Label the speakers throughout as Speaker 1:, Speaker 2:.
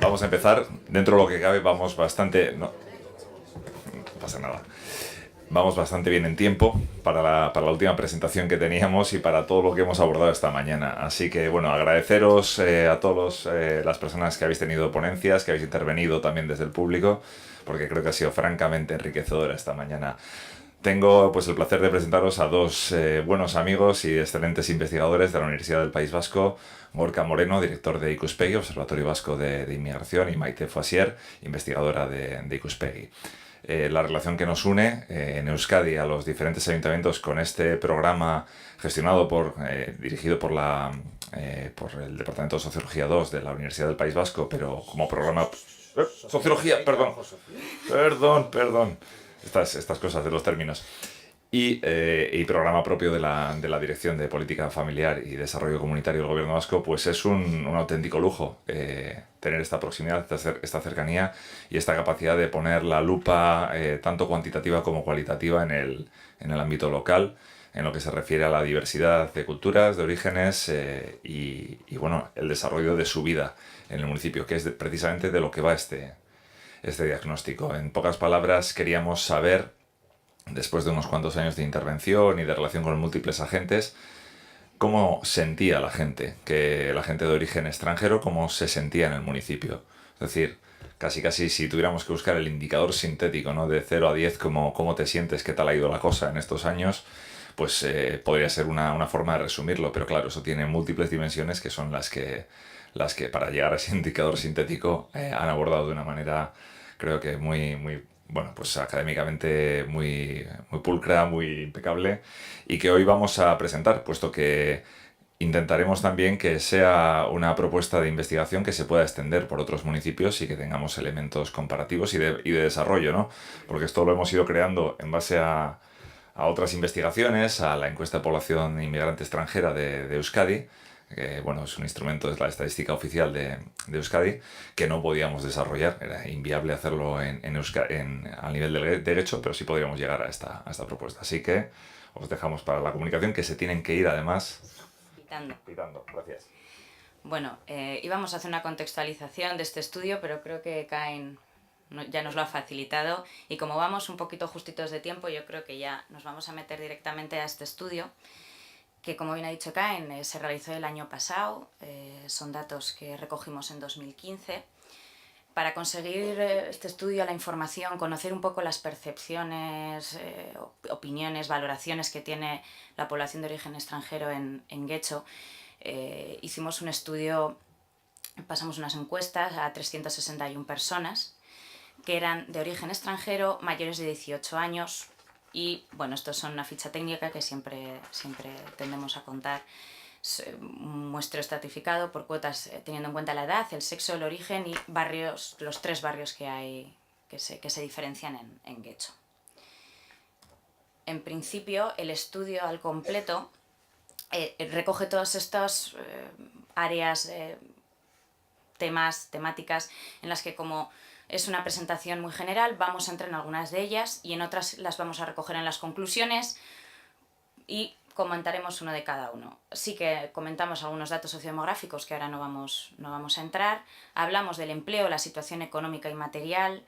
Speaker 1: Vamos a empezar. Dentro de lo que cabe vamos bastante... No, no pasa nada. Vamos bastante bien en tiempo para la última presentación que teníamos y para todo lo que hemos abordado esta mañana. Así que, bueno, agradeceros a todos las personas que habéis tenido ponencias, que habéis intervenido también desde el público, porque creo que ha sido francamente enriquecedora esta mañana. Tengo pues el placer de presentaros a dos buenos amigos y excelentes investigadores de la Universidad del País Vasco, Gorka Moreno, director de Ikuspegi, Observatorio Vasco de Inmigración, y Maite Foisier, investigadora de Ikuspegi. La relación que nos une en Euskadi a los diferentes ayuntamientos con este programa gestionado dirigido por el Departamento de Sociología 2 de la Universidad del País Vasco, pero como programa... Sociología, perdón. Estas cosas de los términos. Y programa propio de la Dirección de Política Familiar y Desarrollo Comunitario del Gobierno Vasco, pues es un auténtico lujo tener esta proximidad, esta cercanía y esta capacidad de poner la lupa tanto cuantitativa como cualitativa en el ámbito local, en lo que se refiere a la diversidad de culturas, de orígenes y bueno, el desarrollo de su vida en el municipio, que es precisamente de lo que va este diagnóstico. En pocas palabras, queríamos saber, después de unos cuantos años de intervención y de relación con múltiples agentes, cómo sentía la gente de origen extranjero, cómo se sentía en el municipio. Es decir, casi si tuviéramos que buscar el indicador sintético, ¿no? De 0 a 10, cómo te sientes, qué tal ha ido la cosa en estos años, pues podría ser una forma de resumirlo, pero claro, eso tiene múltiples dimensiones que son las que para llegar a ese indicador sintético han abordado de una manera, creo que muy bueno, pues académicamente muy pulcra, muy impecable, y que hoy vamos a presentar, puesto que intentaremos también que sea una propuesta de investigación que se pueda extender por otros municipios y que tengamos elementos comparativos y de desarrollo, ¿no? Porque esto lo hemos ido creando en base a otras investigaciones, a la encuesta de población inmigrante extranjera de Euskadi, que bueno, es un instrumento, es la estadística oficial de Euskadi, que no podíamos desarrollar, era inviable hacerlo a nivel de derecho, pero sí podríamos llegar a esta propuesta. Así que os dejamos para la comunicación, que se tienen que ir además pitando. Gracias.
Speaker 2: Bueno, íbamos a hacer una contextualización de este estudio, pero creo que Cain ya nos lo ha facilitado, y como vamos un poquito justitos de tiempo, yo creo que ya nos vamos a meter directamente a este estudio, que como bien ha dicho Cain, se realizó el año pasado, son datos que recogimos en 2015. Para conseguir este estudio, la información, conocer un poco las percepciones, opiniones, valoraciones que tiene la población de origen extranjero en Getxo, hicimos un estudio, pasamos unas encuestas a 361 personas que eran de origen extranjero, mayores de 18 años, y bueno, esto son una ficha técnica que siempre tendemos a contar, un muestreo estratificado por cuotas teniendo en cuenta la edad, el sexo, el origen y barrios, los 3 barrios que hay que se diferencian en Getxo. En principio, el estudio al completo recoge todas estas áreas, temáticas en las que, como es una presentación muy general, vamos a entrar en algunas de ellas y en otras las vamos a recoger en las conclusiones y comentaremos uno de cada uno. Sí que comentamos algunos datos sociodemográficos que ahora no vamos a entrar. Hablamos del empleo, la situación económica y material.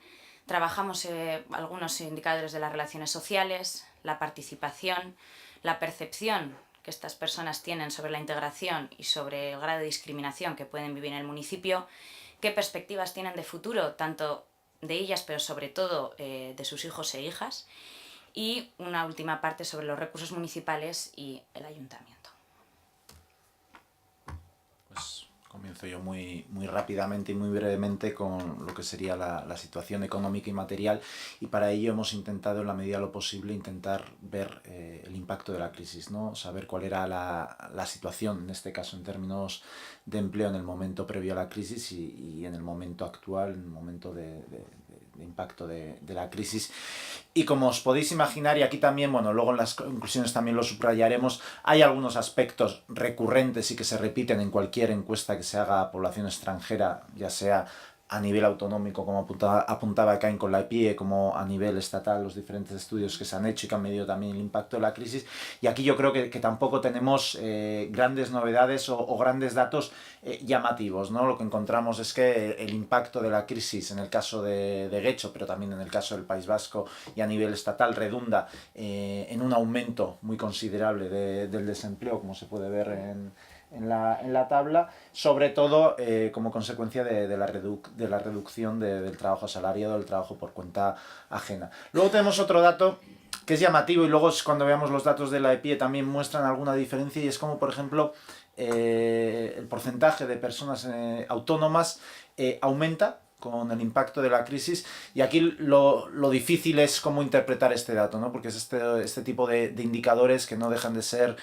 Speaker 2: Trabajamos algunos indicadores de las relaciones sociales, la participación, la percepción que estas personas tienen sobre la integración y sobre el grado de discriminación que pueden vivir en el municipio, qué perspectivas tienen de futuro, tanto de ellas, pero sobre todo de sus hijos e hijas, y una última parte sobre los recursos municipales y el ayuntamiento.
Speaker 3: Pues comienzo yo muy rápidamente y muy brevemente con lo que sería la situación económica y material, y para ello hemos intentado, en la medida de lo posible, intentar ver el impacto de la crisis, ¿no? Saber cuál era la situación, en este caso en términos de empleo, en el momento previo a la crisis y en el momento actual, en el momento de impacto de la crisis. Y como os podéis imaginar, y aquí también, bueno, luego en las conclusiones también lo subrayaremos, hay algunos aspectos recurrentes y que se repiten en cualquier encuesta que se haga a población extranjera, ya sea a nivel autonómico, como apuntaba Cain con la EPIE, como a nivel estatal, los diferentes estudios que se han hecho y que han medido también el impacto de la crisis. Y aquí yo creo que tampoco tenemos grandes novedades o grandes datos llamativos, ¿no? Lo que encontramos es que el impacto de la crisis en el caso de Getxo, pero también en el caso del País Vasco y a nivel estatal, redunda en un aumento muy considerable del desempleo, como se puede ver en la tabla, sobre todo como consecuencia de la reducción del trabajo asalariado, del trabajo por cuenta ajena. Luego tenemos otro dato que es llamativo, y luego cuando veamos los datos de la EPIE también muestran alguna diferencia, y es como, por ejemplo, el porcentaje de personas autónomas aumenta con el impacto de la crisis, y aquí lo difícil es cómo interpretar este dato, ¿no? Porque es este tipo de indicadores que no dejan de ser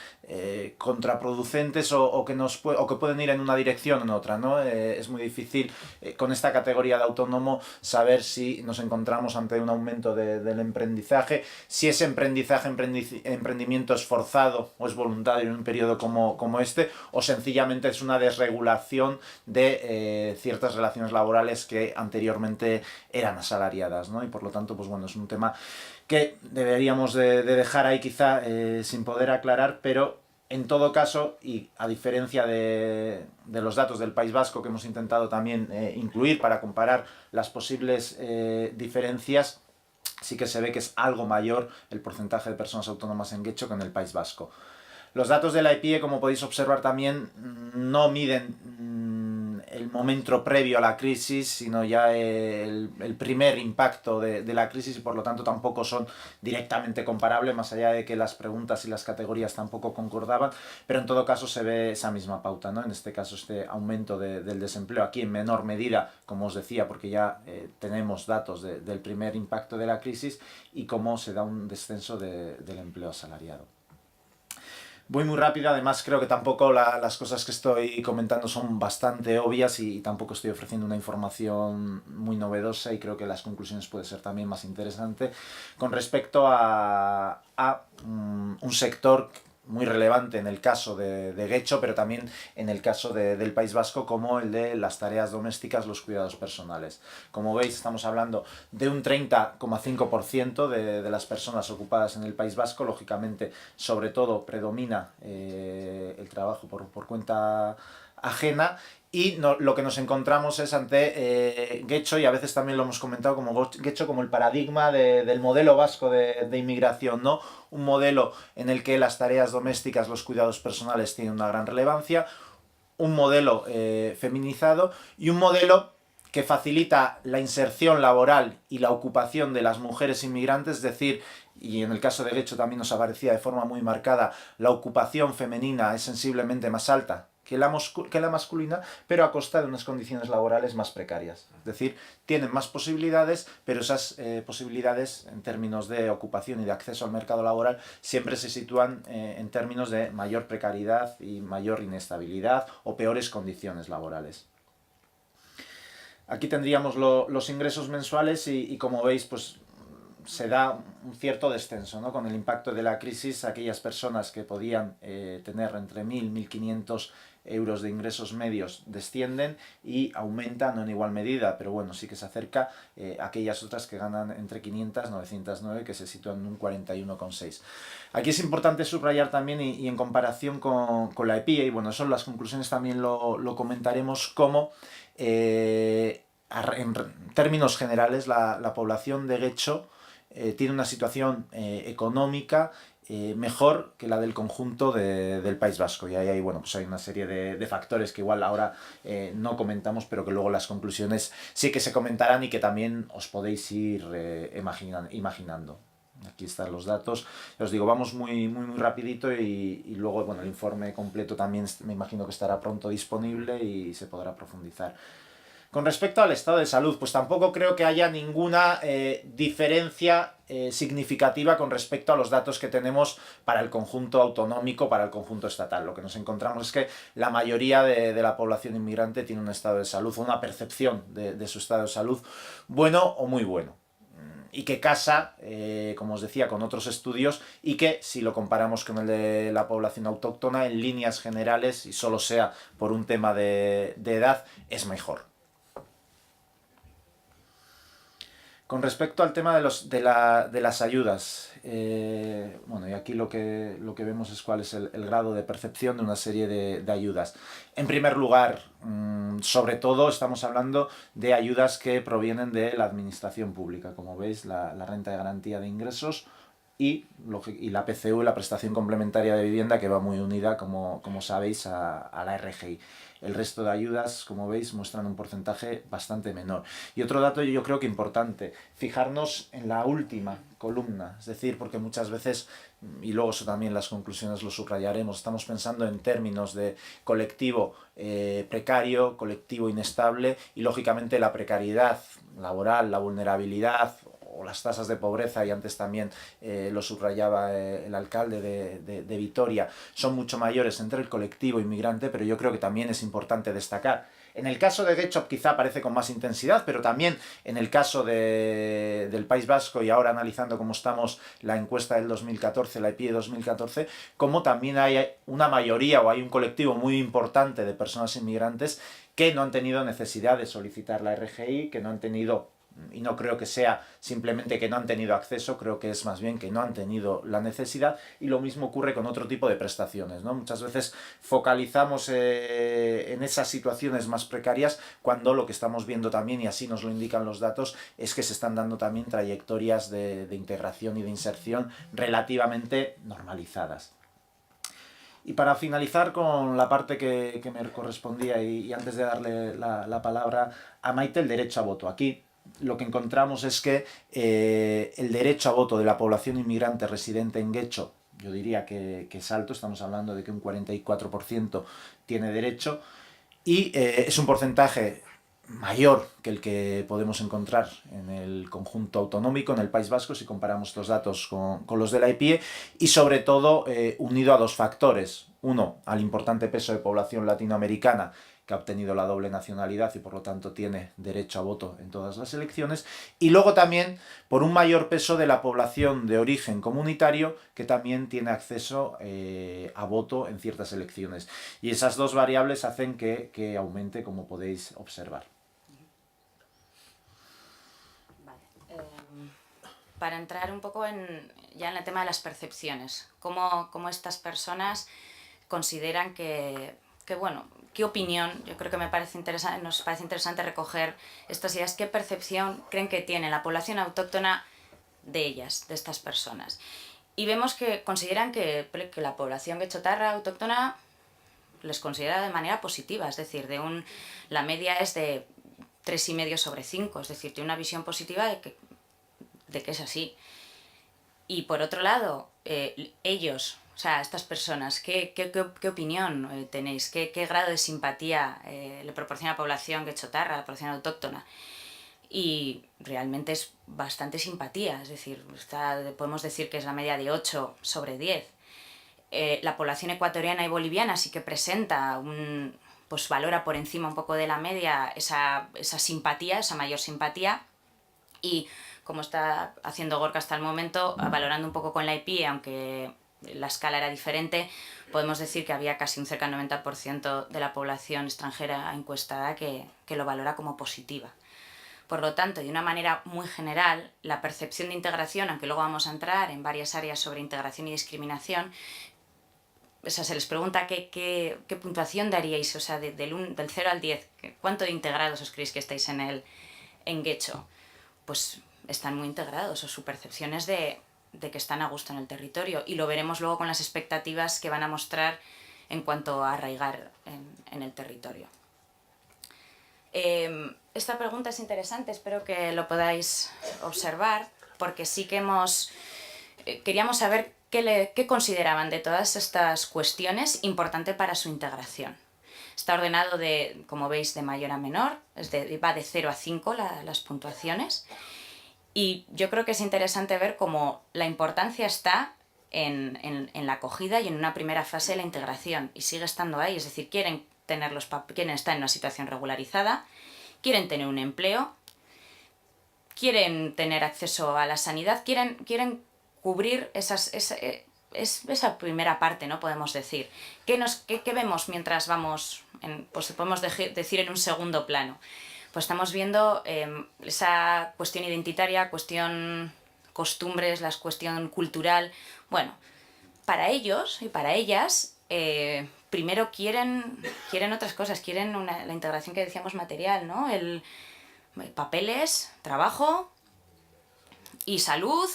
Speaker 3: contraproducentes o que pueden ir en una dirección o en otra, ¿no? Es muy difícil con esta categoría de autónomo saber si nos encontramos ante un aumento del emprendizaje, si ese emprendimiento es forzado o es voluntario en un periodo como este, o sencillamente es una desregulación de ciertas relaciones laborales que anteriormente eran asalariadas, ¿no? Y por lo tanto, pues bueno, es un tema que deberíamos de dejar ahí quizá sin poder aclarar, pero en todo caso, y a diferencia de los datos del País Vasco que hemos intentado también incluir para comparar las posibles diferencias, sí que se ve que es algo mayor el porcentaje de personas autónomas en Getxo que en el País Vasco. Los datos de la EPIE, como podéis observar también, no miden el momento previo a la crisis, sino ya el primer impacto de la crisis, y por lo tanto tampoco son directamente comparables, más allá de que las preguntas y las categorías tampoco concordaban, pero en todo caso se ve esa misma pauta, ¿no? En este caso este aumento del desempleo, aquí en menor medida, como os decía, porque ya tenemos datos del primer impacto de la crisis, y cómo se da un descenso del empleo asalariado. Voy muy rápido, además creo que tampoco las cosas que estoy comentando son bastante obvias, y tampoco estoy ofreciendo una información muy novedosa, y creo que las conclusiones pueden ser también más interesantes con respecto a un sector muy relevante en el caso de Getxo, pero también en el caso del País Vasco, como el de las tareas domésticas, los cuidados personales. Como veis, estamos hablando de un 30,5% de las personas ocupadas en el País Vasco. Lógicamente, sobre todo, predomina el trabajo por cuenta ajena, y lo que nos encontramos es ante Getxo, y a veces también lo hemos comentado como Getxo, como el paradigma del modelo vasco de inmigración, ¿no? Un modelo en el que las tareas domésticas, los cuidados personales tienen una gran relevancia, un modelo feminizado, y un modelo que facilita la inserción laboral y la ocupación de las mujeres inmigrantes, es decir, y en el caso de Getxo también nos aparecía de forma muy marcada, la ocupación femenina es sensiblemente más alta que la masculina, pero a costa de unas condiciones laborales más precarias. Es decir, tienen más posibilidades, pero esas posibilidades en términos de ocupación y de acceso al mercado laboral siempre se sitúan en términos de mayor precariedad y mayor inestabilidad o peores condiciones laborales. Aquí tendríamos los ingresos mensuales, y como veis, pues se da un cierto descenso, ¿no? Con el impacto de la crisis, aquellas personas que podían tener entre 1.000 y 1.500 euros de ingresos medios descienden, y aumenta, no en igual medida, pero bueno, sí que se acerca aquellas otras que ganan entre 500 y 909, que se sitúan en un 41,6. Aquí es importante subrayar también, y en comparación con la EPIE, y bueno, son las conclusiones también lo comentaremos, como en términos generales la población de Getxo tiene una situación económica mejor que la del conjunto del País Vasco, y ahí bueno, pues hay una serie de factores que igual ahora no comentamos, pero que luego las conclusiones sí que se comentarán y que también os podéis ir imaginando. Aquí están los datos. Os digo, vamos muy rapidito, y luego bueno, el informe completo también me imagino que estará pronto disponible y se podrá profundizar. Con respecto al estado de salud, pues tampoco creo que haya ninguna diferencia significativa con respecto a los datos que tenemos para el conjunto autonómico, para el conjunto estatal. Lo que nos encontramos es que la mayoría de la población inmigrante tiene un estado de salud, o una percepción de su estado de salud bueno o muy bueno, y que casa, como os decía, con otros estudios, y que si lo comparamos con el de la población autóctona, en líneas generales, y solo sea por un tema de edad, es mejor. Con respecto al tema de las ayudas, bueno, y aquí lo que vemos es cuál es el grado de percepción de una serie de ayudas. En primer lugar, sobre todo estamos hablando de ayudas que provienen de la administración pública, como veis, la renta de garantía de ingresos y la PCU, la prestación complementaria de vivienda, que va muy unida, como sabéis, a la RGI. El resto de ayudas, como veis, muestran un porcentaje bastante menor. Y otro dato yo creo que importante, fijarnos en la última columna, es decir, porque muchas veces, y luego eso también las conclusiones lo subrayaremos, estamos pensando en términos de colectivo precario, colectivo inestable y lógicamente la precariedad laboral, la vulnerabilidad o las tasas de pobreza, y antes también lo subrayaba el alcalde de Vitoria, son mucho mayores entre el colectivo inmigrante, pero yo creo que también es importante destacar. En el caso de Getxo quizá aparece con más intensidad, pero también en el caso del País Vasco, y ahora analizando cómo estamos la encuesta del 2014, la EPIE 2014, como también hay una mayoría o hay un colectivo muy importante de personas inmigrantes que no han tenido necesidad de solicitar la RGI, que no han tenido, y no creo que sea simplemente que no han tenido acceso, creo que es más bien que no han tenido la necesidad, y lo mismo ocurre con otro tipo de prestaciones, ¿no? Muchas veces focalizamos en esas situaciones más precarias cuando lo que estamos viendo también, y así nos lo indican los datos, es que se están dando también trayectorias de integración y de inserción relativamente normalizadas. Y para finalizar con la parte que me correspondía y antes de darle la palabra a Maite, el derecho a voto. Aquí lo que encontramos es que el derecho a voto de la población inmigrante residente en Getxo, yo diría que es alto, estamos hablando de que un 44% tiene derecho, y es un porcentaje mayor que el que podemos encontrar en el conjunto autonómico, en el País Vasco, si comparamos estos datos con los de la IPIE, y sobre todo unido a dos factores. Uno, al importante peso de población latinoamericana que ha obtenido la doble nacionalidad y por lo tanto tiene derecho a voto en todas las elecciones, y luego también por un mayor peso de la población de origen comunitario que también tiene acceso a voto en ciertas elecciones. Y esas dos variables hacen que aumente, como podéis observar.
Speaker 2: Vale. Para entrar un poco ya en el tema de las percepciones, cómo estas personas consideran bueno, qué opinión, yo creo que nos parece interesante recoger estas ideas, qué percepción creen que tiene la población autóctona de ellas, de estas personas. Y vemos que consideran que la población guechotarra autóctona les considera de manera positiva, es decir, la media es de 3,5 sobre 5, es decir, tiene una visión positiva de que es así. Y por otro lado, ellos, o sea, estas personas, ¿qué opinión tenéis? ¿Qué grado de simpatía le proporciona a la población guechotarra, a la población autóctona? Y realmente es bastante simpatía, es decir, podemos decir que es la media de 8 sobre 10. La población ecuatoriana y boliviana sí que presenta pues valora por encima un poco de la media esa simpatía, esa mayor simpatía, y como está haciendo Gorka hasta el momento, valorando un poco con la IPIE, aunque la escala era diferente, podemos decir que había casi un cerca del 90% de la población extranjera encuestada que lo valora como positiva. Por lo tanto, de una manera muy general, la percepción de integración, aunque luego vamos a entrar en varias áreas sobre integración y discriminación, o sea, se les pregunta qué puntuación daríais, o sea, del 0 al 10, ¿cuánto de integrados os creéis que estáis en Getxo? Pues están muy integrados, o su percepción es de que están a gusto en el territorio, y lo veremos luego con las expectativas que van a mostrar en cuanto a arraigar en el territorio. Esta pregunta es interesante, espero que lo podáis observar, porque sí que queríamos saber qué consideraban de todas estas cuestiones importante para su integración. Está ordenado, como veis, de mayor a menor, va de 0 a 5 las puntuaciones, y yo creo que es interesante ver cómo la importancia está en la acogida y en una primera fase de la integración, y sigue estando ahí, es decir, quieren estar en una situación regularizada, quieren tener un empleo, quieren tener acceso a la sanidad, quieren cubrir esa primera parte, ¿no? Podemos decir. ¿Qué vemos mientras vamos, pues podemos decir en un segundo plano? pues estamos viendo esa cuestión identitaria, cuestión costumbres, la cuestión cultural. Bueno, para ellos y para ellas, primero quieren otras cosas, quieren la integración que decíamos material, ¿no? Papeles, trabajo y salud,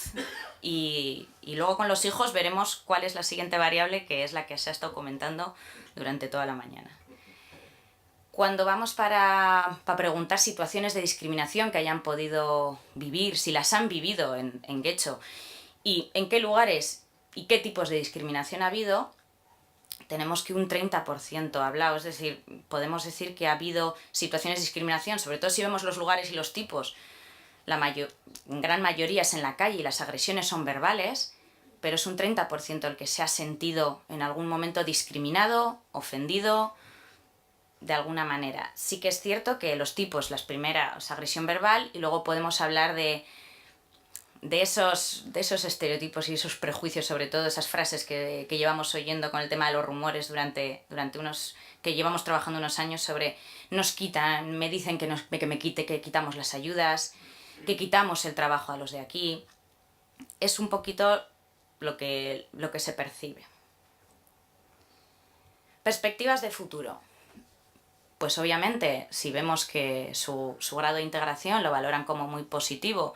Speaker 2: y luego con los hijos veremos cuál es la siguiente variable, que es la que se ha estado comentando durante toda la mañana. Cuando vamos para preguntar situaciones de discriminación que hayan podido vivir, si las han vivido en Getxo, y en qué lugares y qué tipos de discriminación ha habido, tenemos que un 30% ha hablado. Es decir, podemos decir que ha habido situaciones de discriminación, sobre todo si vemos los lugares y los tipos. En gran mayoría es en la calle y las agresiones son verbales, pero es un 30% el que se ha sentido en algún momento discriminado, ofendido, de alguna manera. Sí que es cierto que los tipos, las primeras, agresión verbal, y luego podemos hablar de esos estereotipos y esos prejuicios, sobre todo esas frases que llevamos oyendo con el tema de los rumores durante que llevamos trabajando unos años sobre nos quitan, me dicen que quitamos las ayudas, que quitamos el trabajo a los de aquí. Es un poquito lo que se percibe. Perspectivas de futuro. Pues obviamente, si vemos que su grado de integración lo valoran como muy positivo,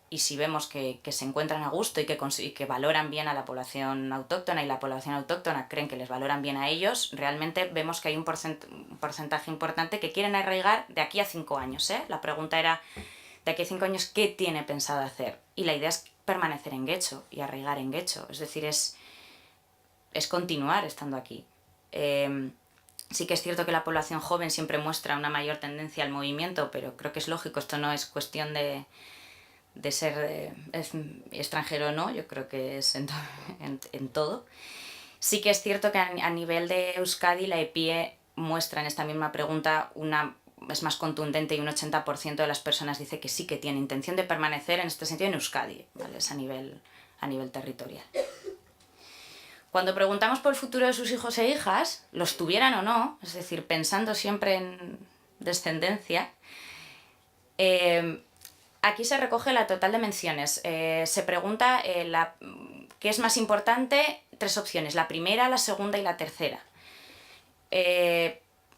Speaker 2: y si vemos que se encuentran a gusto y que valoran bien a la población autóctona, y la población autóctona creen que les valoran bien a ellos, realmente vemos que hay un porcentaje importante que quieren arraigar de aquí a 5 años. La pregunta era, de aquí a 5 años, ¿qué tiene pensado hacer? Y la idea es permanecer en Getxo y arraigar en Getxo. Es decir, es continuar estando aquí. Sí que es cierto que la población joven siempre muestra una mayor tendencia al movimiento, pero creo que es lógico, esto no es cuestión de ser extranjero o no, yo creo que es en todo. Sí que es cierto que a nivel de Euskadi la EPIE muestra en esta misma pregunta es más contundente, y un 80% de las personas dice que sí que tiene intención de permanecer en este sentido en Euskadi, ¿vale? Es a nivel territorial. Cuando preguntamos por el futuro de sus hijos e hijas, los tuvieran o no, es decir, pensando siempre en descendencia, aquí se recoge la total de menciones. Se pregunta qué es más importante, 3 opciones, la primera, la segunda y la tercera.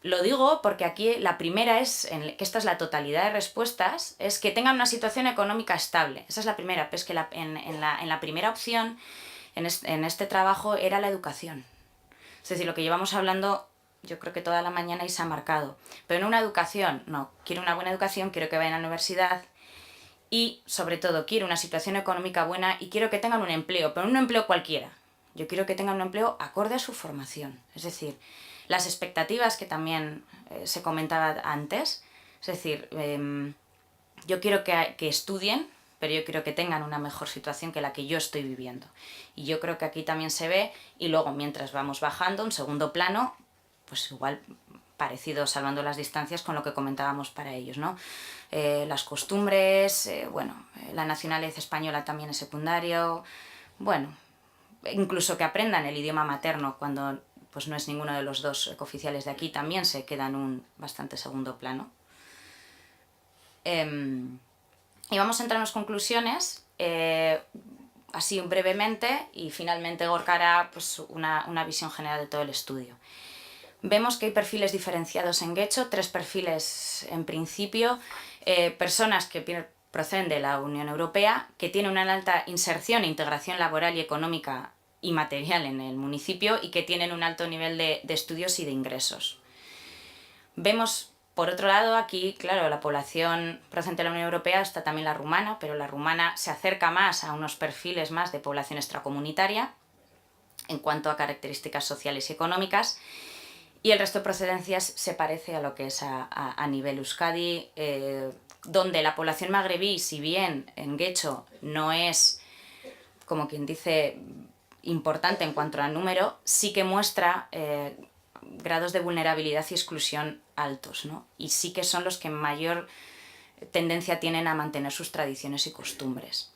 Speaker 2: Lo digo porque aquí la primera que esta es la totalidad de respuestas, es que tengan una situación económica estable. Esa es la primera, pero es que en la primera opción, en este trabajo, era la educación. Es decir, lo que llevamos hablando yo creo que toda la mañana y se ha marcado. Pero en una educación, no, quiero una buena educación, quiero que vayan a la universidad, y sobre todo quiero una situación económica buena y quiero que tengan un empleo, pero no un empleo cualquiera. Yo quiero que tengan un empleo acorde a su formación. Es decir, las expectativas que también se comentaba antes, es decir, yo quiero que estudien, pero yo quiero que tengan una mejor situación que la que yo estoy viviendo. Y yo creo que aquí también se ve, y luego mientras vamos bajando, en segundo plano, pues igual parecido, salvando las distancias, con lo que comentábamos para ellos, ¿no? Las costumbres, la nacionalidad española también es secundario, incluso que aprendan el idioma materno cuando pues no es ninguno de los 2 cooficiales de aquí, también se queda en un bastante segundo plano. Y vamos a entrar en las conclusiones, así brevemente, y finalmente Gorka hará pues, una visión general de todo el estudio. Vemos que hay perfiles diferenciados en Getxo, 3 perfiles en principio, personas que proceden de la Unión Europea, que tienen una alta inserción e integración laboral y económica y material en el municipio, y que tienen un alto nivel de estudios y de ingresos. Vemos, por otro lado, aquí, claro, la población procedente de la Unión Europea está también la rumana, pero la rumana se acerca más a unos perfiles más de población extracomunitaria en cuanto a características sociales y económicas, y el resto de procedencias se parece a lo que es a nivel Euskadi, donde la población magrebí, si bien en Getxo no es, como quien dice, importante en cuanto al número, sí que muestra grados de vulnerabilidad y exclusión altos, ¿no? Y sí que son los que mayor tendencia tienen a mantener sus tradiciones y costumbres.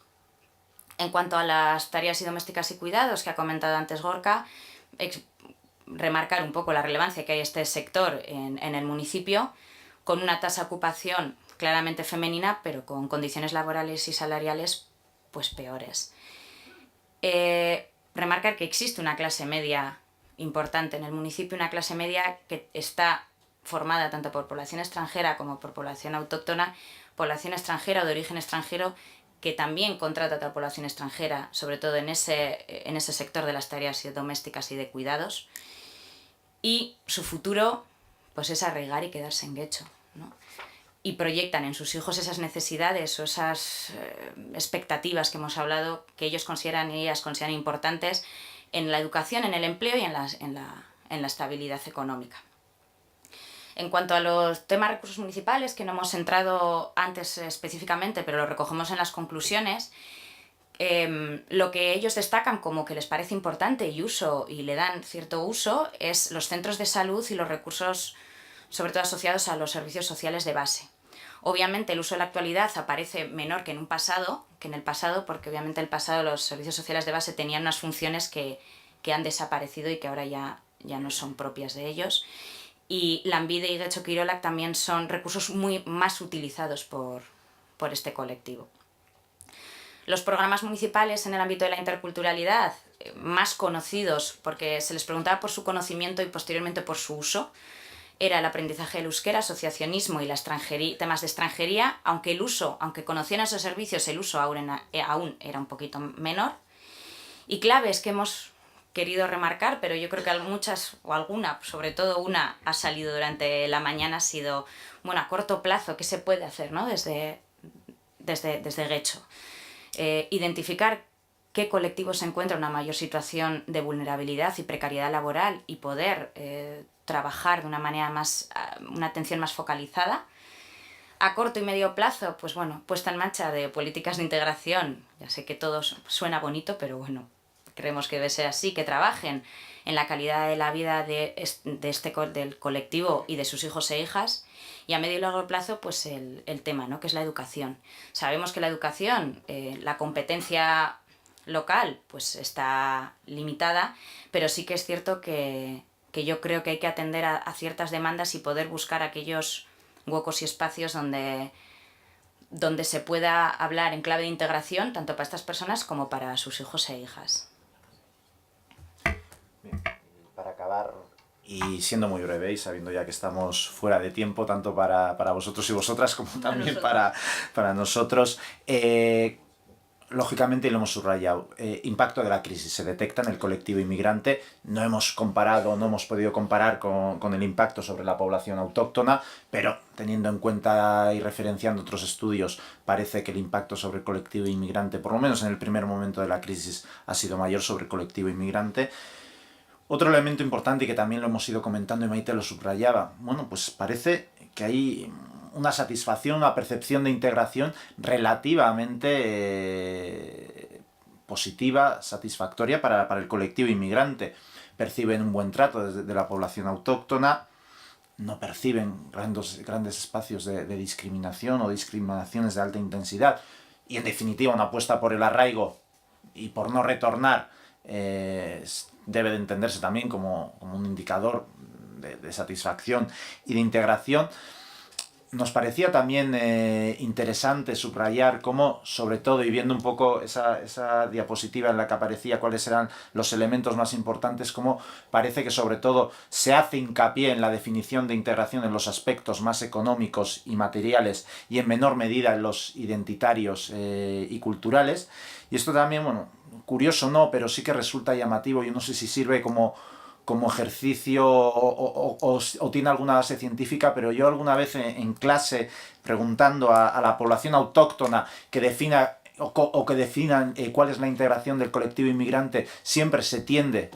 Speaker 2: En cuanto a las tareas domésticas y cuidados que ha comentado antes Gorka, remarcar un poco la relevancia que hay este sector en el municipio, con una tasa de ocupación claramente femenina, pero con condiciones laborales y salariales pues peores. Remarcar que existe una clase media importante en el municipio, una clase media que está formada tanto por población extranjera como por población autóctona, población extranjera o de origen extranjero que también contrata a otra población extranjera, sobre todo en ese sector de las tareas domésticas y de cuidados, y su futuro pues es arraigar y quedarse en Guecho, ¿no? Y proyectan en sus hijos esas necesidades o esas expectativas que hemos hablado, que ellos consideran y ellas consideran importantes en la educación, en el empleo y en la estabilidad económica. En cuanto a los temas de recursos municipales, que no hemos entrado antes específicamente, pero lo recogemos en las conclusiones, lo que ellos destacan como que les parece importante y le dan cierto uso es los centros de salud y los recursos, sobre todo asociados a los servicios sociales de base. Obviamente el uso en la actualidad aparece menor que en el pasado, porque obviamente en el pasado los servicios sociales de base tenían unas funciones que han desaparecido y que ahora ya no son propias de ellos. Y Lanbide y Getxo Kirolak también son recursos muy más utilizados por este colectivo. Los programas municipales en el ámbito de la interculturalidad, más conocidos porque se les preguntaba por su conocimiento y posteriormente por su uso, era el aprendizaje del euskera, asociacionismo y temas de extranjería, aunque conocían esos servicios, el uso aún era un poquito menor. Y claves que hemos querido remarcar, pero yo creo que muchas o alguna, sobre todo una, ha salido durante la mañana, ha sido, bueno, a corto plazo, ¿qué se puede hacer, ¿no? desde Guecho? Identificar qué colectivos se encuentran en una mayor situación de vulnerabilidad y precariedad laboral y poder trabajar de una atención más focalizada. A corto y medio plazo, pues bueno, puesta en marcha de políticas de integración. Ya sé que todo suena bonito, pero bueno, creemos que debe ser así, que trabajen en la calidad de la vida del colectivo y de sus hijos e hijas. Y a medio y largo plazo, pues el tema, ¿no? Que es la educación. Sabemos que la educación, la competencia local, pues está limitada, pero sí que es cierto que yo creo que hay que atender a ciertas demandas y poder buscar aquellos huecos y espacios donde se pueda hablar en clave de integración, tanto para estas personas como para sus hijos e hijas.
Speaker 3: Bien, para acabar, y siendo muy breve y sabiendo ya que estamos fuera de tiempo, tanto para vosotros y vosotras como también para nosotros, lógicamente, y lo hemos subrayado, impacto de la crisis se detecta en el colectivo inmigrante. No hemos podido comparar con el impacto sobre la población autóctona, pero teniendo en cuenta y referenciando otros estudios, parece que el impacto sobre el colectivo inmigrante, por lo menos en el primer momento de la crisis, ha sido mayor sobre el colectivo inmigrante. Otro elemento importante y que también lo hemos ido comentando y Maite lo subrayaba, bueno, pues parece que hay una satisfacción, una percepción de integración relativamente positiva, satisfactoria para el colectivo inmigrante. Perciben un buen trato de la población autóctona, no perciben grandes espacios de discriminación o discriminaciones de alta intensidad y en definitiva una apuesta por el arraigo y por no retornar debe de entenderse también como un indicador de satisfacción y de integración. Nos parecía también interesante subrayar cómo, sobre todo, y viendo un poco esa diapositiva en la que aparecía cuáles eran los elementos más importantes, cómo parece que sobre todo se hace hincapié en la definición de integración en los aspectos más económicos y materiales y en menor medida en los identitarios y culturales. Y esto también, bueno, curioso no, pero sí que resulta llamativo. Yo no sé si sirve como ejercicio o tiene alguna base científica, pero yo alguna vez en clase, preguntando a la población autóctona que defina que definan cuál es la integración del colectivo inmigrante, siempre se tiende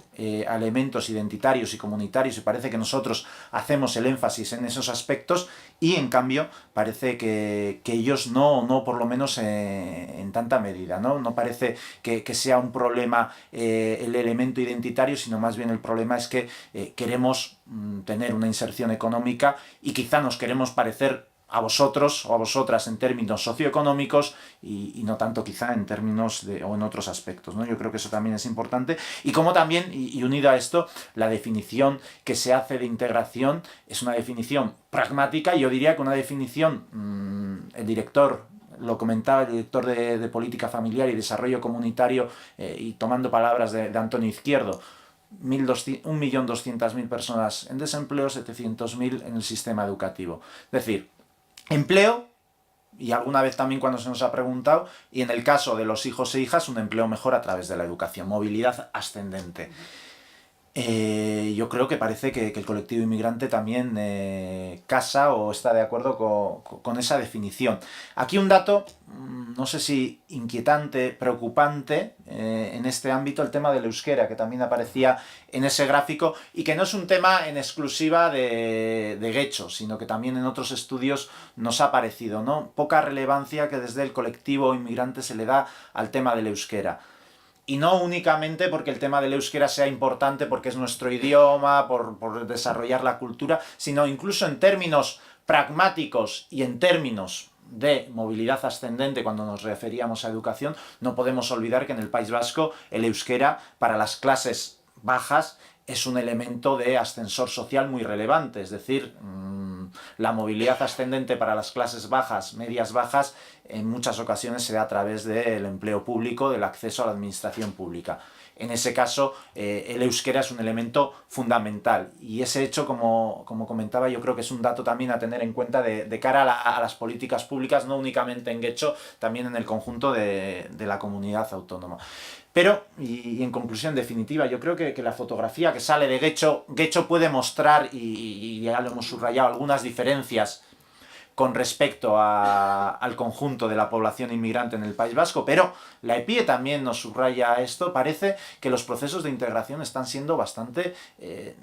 Speaker 3: a elementos identitarios y comunitarios y parece que nosotros hacemos el énfasis en esos aspectos y en cambio parece que ellos no por lo menos en tanta medida, no parece que sea un problema el elemento identitario, sino más bien el problema es que queremos tener una inserción económica y quizá nos queremos parecer a vosotros o a vosotras en términos socioeconómicos y no tanto quizá en términos o en otros aspectos, ¿no? Yo creo que eso también es importante. Y como también, y unido a esto, la definición que se hace de integración es una definición pragmática, y yo diría que una definición, el director lo comentaba, el director de Política Familiar y Desarrollo Comunitario, y tomando palabras de Antonio Izquierdo, 1.200.000 personas en desempleo, 700.000 en el sistema educativo. Es decir, empleo, y alguna vez también cuando se nos ha preguntado, y en el caso de los hijos e hijas, un empleo mejor a través de la educación, movilidad ascendente. Yo creo que parece que el colectivo inmigrante también casa o está de acuerdo con esa definición. Aquí un dato, no sé si inquietante, preocupante, en este ámbito, el tema del euskera, que también aparecía en ese gráfico, y que no es un tema en exclusiva de Getxo, sino que también en otros estudios nos ha aparecido, ¿no? Poca relevancia que desde el colectivo inmigrante se le da al tema del euskera. Y no únicamente porque el tema del euskera sea importante, porque es nuestro idioma, por desarrollar la cultura, sino incluso en términos pragmáticos y en términos de movilidad ascendente, cuando nos referíamos a educación, no podemos olvidar que en el País Vasco el euskera para las clases bajas es un elemento de ascensor social muy relevante, es decir, la movilidad ascendente para las clases bajas, medias bajas, en muchas ocasiones se da a través del empleo público, del acceso a la administración pública. En ese caso, el euskera es un elemento fundamental, y ese hecho, como comentaba, yo creo que es un dato también a tener en cuenta de cara a las políticas públicas, no únicamente en Getxo, también en el conjunto de la comunidad autónoma. Pero, y en conclusión definitiva, yo creo que la fotografía que sale de Getxo puede mostrar, y ya lo hemos subrayado, algunas diferencias con respecto al conjunto de la población inmigrante en el País Vasco, pero la EPIE también nos subraya esto. Parece que los procesos de integración están siendo bastante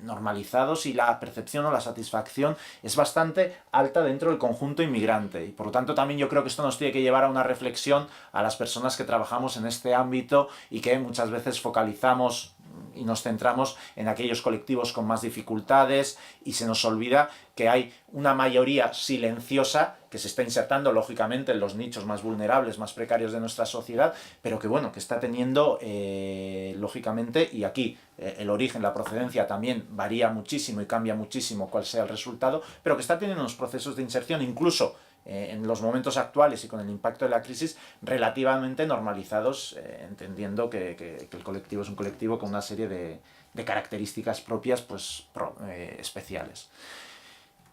Speaker 3: normalizados, y la percepción o la satisfacción es bastante alta dentro del conjunto inmigrante, y por lo tanto también yo creo que esto nos tiene que llevar a una reflexión a las personas que trabajamos en este ámbito y que muchas veces focalizamos y nos centramos en aquellos colectivos con más dificultades, y se nos olvida que hay una mayoría silenciosa que se está insertando lógicamente en los nichos más vulnerables, más precarios de nuestra sociedad, pero que bueno, que está teniendo lógicamente, y aquí el origen, la procedencia también varía muchísimo y cambia muchísimo cuál sea el resultado, pero que está teniendo unos procesos de inserción, incluso en los momentos actuales y con el impacto de la crisis, relativamente normalizados, entendiendo que el colectivo es un colectivo con una serie de características propias, pues especiales.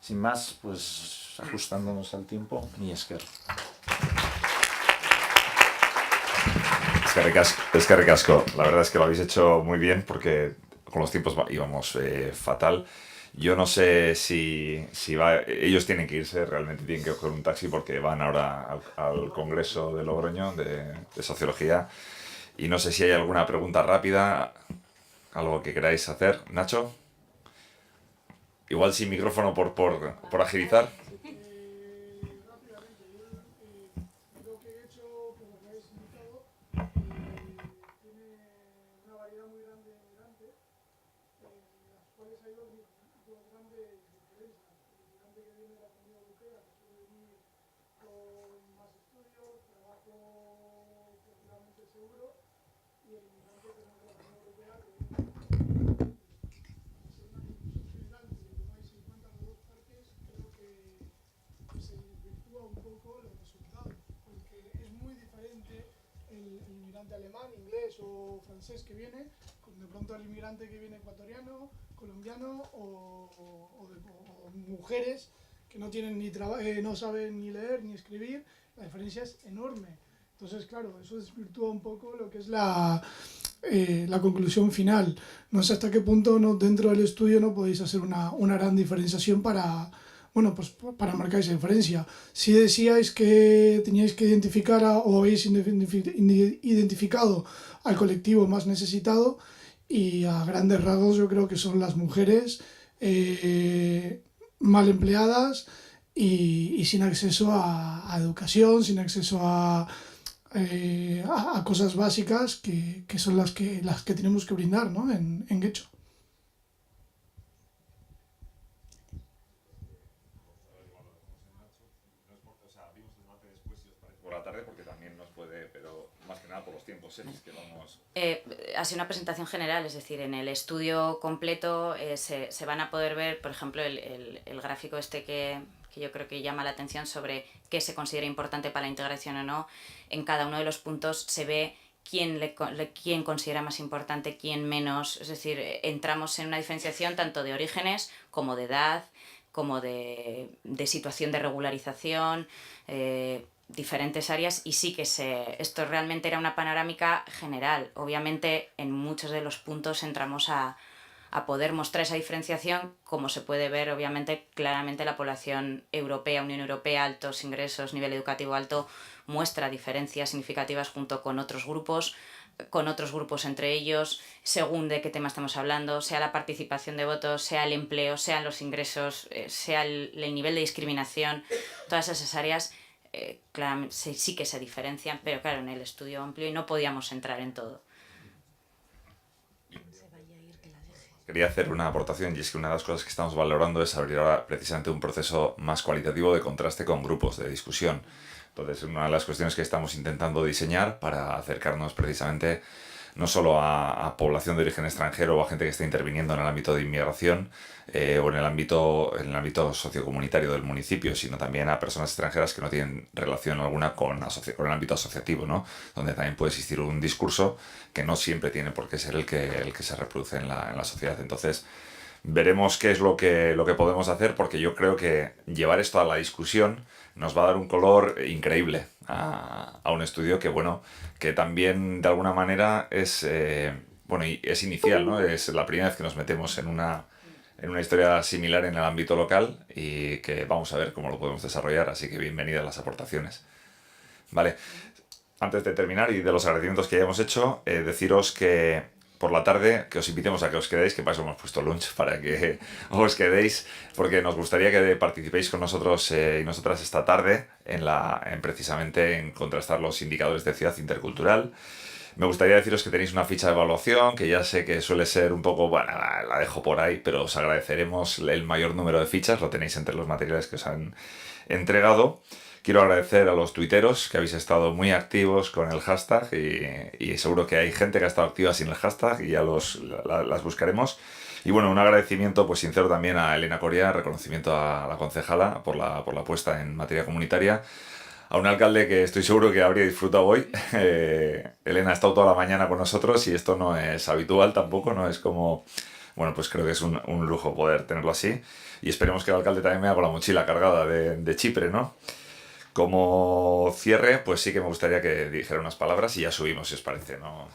Speaker 3: Sin más, pues ajustándonos al tiempo, mi esker.
Speaker 1: Es que ricasco. La verdad es que lo habéis hecho muy bien, porque con los tiempos íbamos fatal. Yo no sé si ellos tienen que irse, realmente tienen que coger un taxi, porque van ahora al Congreso de Logroño de Sociología, y no sé si hay alguna pregunta rápida, algo que queráis hacer. Nacho, igual sin micrófono por agilizar.
Speaker 4: Alemán, inglés o francés que viene, con de pronto el inmigrante que viene ecuatoriano, colombiano o mujeres que no tienen no saben ni leer ni escribir, la diferencia es enorme. Entonces, claro, eso desvirtúa un poco lo que es la conclusión final. No sé hasta qué punto dentro del estudio no podéis hacer una gran diferenciación para marcar esa diferencia. Si decíais que teníais que identificar o habéis identificado al colectivo más necesitado, y a grandes rasgos yo creo que son las mujeres mal empleadas y sin acceso a educación, sin acceso a cosas básicas que son las que tenemos que brindar, ¿no? en Getxo.
Speaker 1: los tiempos, que vamos...
Speaker 2: Ha sido una presentación general, es decir, en el estudio completo se van a poder ver, por ejemplo, el gráfico este que yo creo que llama la atención sobre qué se considera importante para la integración o no. En cada uno de los puntos se ve quién considera más importante, quién menos. Es decir, entramos en una diferenciación tanto de orígenes como de edad, como de situación de regularización, diferentes áreas, y sí que esto realmente era una panorámica general. Obviamente en muchos de los puntos entramos a poder mostrar esa diferenciación, como se puede ver obviamente claramente la población europea, Unión Europea, altos ingresos, nivel educativo alto, muestra diferencias significativas junto con otros grupos entre ellos, según de qué tema estamos hablando, sea la participación de votos, sea el empleo, sean los ingresos, sea el nivel de discriminación. Todas esas áreas claramente sí que se diferencian, pero claro, en el estudio amplio y no podíamos entrar en todo.
Speaker 1: Quería hacer una aportación, y es que una de las cosas que estamos valorando es abrir ahora precisamente un proceso más cualitativo de contraste con grupos de discusión. Entonces, una de las cuestiones que estamos intentando diseñar para acercarnos precisamente no solo a población de origen extranjero o a gente que está interviniendo en el ámbito de inmigración o en el ámbito sociocomunitario del municipio, sino también a personas extranjeras que no tienen relación alguna con el ámbito asociativo, ¿no? Donde también puede existir un discurso que no siempre tiene por qué ser el que se reproduce en la sociedad. Entonces, veremos qué es lo que podemos hacer, porque yo creo que llevar esto a la discusión nos va a dar un color increíble a un estudio que también de alguna manera es inicial, ¿no? Es la primera vez que nos metemos en una historia similar en el ámbito local y que vamos a ver cómo lo podemos desarrollar, así que bienvenidas las aportaciones. Vale, antes de terminar y de los agradecimientos que ya hemos hecho, deciros que por la tarde, que os invitemos a que os quedéis, que para eso hemos puesto lunch, para que os quedéis, porque nos gustaría que participéis con nosotros y nosotras esta tarde precisamente en contrastar los indicadores de ciudad intercultural. Me gustaría deciros que tenéis una ficha de evaluación, que ya sé que suele ser un poco, bueno, la dejo por ahí, pero os agradeceremos el mayor número de fichas, lo tenéis entre los materiales que os han entregado. Quiero agradecer a los tuiteros que habéis estado muy activos con el hashtag y seguro que hay gente que ha estado activa sin el hashtag y ya las buscaremos. Y bueno, un agradecimiento pues sincero también a Elena Coria, reconocimiento a la concejala por la apuesta en materia comunitaria, a un alcalde que estoy seguro que habría disfrutado hoy. Elena ha estado toda la mañana con nosotros y esto no es habitual tampoco, no es como... Bueno, pues creo que es un lujo poder tenerlo así y esperemos que el alcalde también me haga con la mochila cargada de Chipre, ¿no? Como cierre, pues sí que me gustaría que dijera unas palabras y ya subimos, si os parece, ¿no?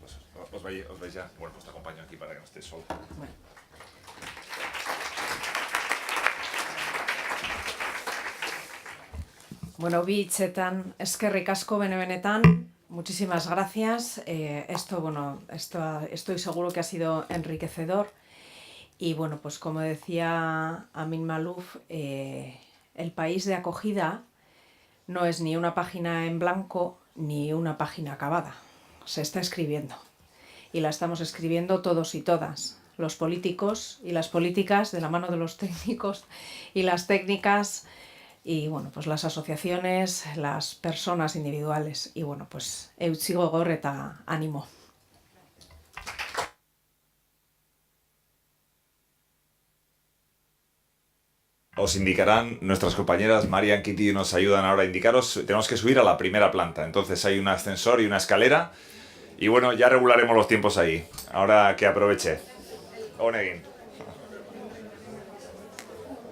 Speaker 1: Pues, ¿os vais ya? Bueno, pues te acompaño aquí para que no estés solo.
Speaker 2: Bueno.
Speaker 5: Bueno, bi hitzetan eskerrik asko benetan, muchísimas gracias. Estoy seguro que ha sido enriquecedor. Y bueno, pues como decía Amin Maalouf, el país de acogida no es ni una página en blanco ni una página acabada. Se está escribiendo. Y la estamos escribiendo todos y todas. Los políticos y las políticas de la mano de los técnicos y las técnicas. Y bueno, pues las asociaciones, las personas individuales. Y bueno, pues eutsi gogor eta ánimo.
Speaker 1: Os indicarán nuestras compañeras Marian, Kitty nos ayudan ahora a indicaros. Tenemos que subir a la primera planta, entonces hay un ascensor y una escalera y bueno, ya regularemos los tiempos ahí. Ahora que aproveche. Onegin.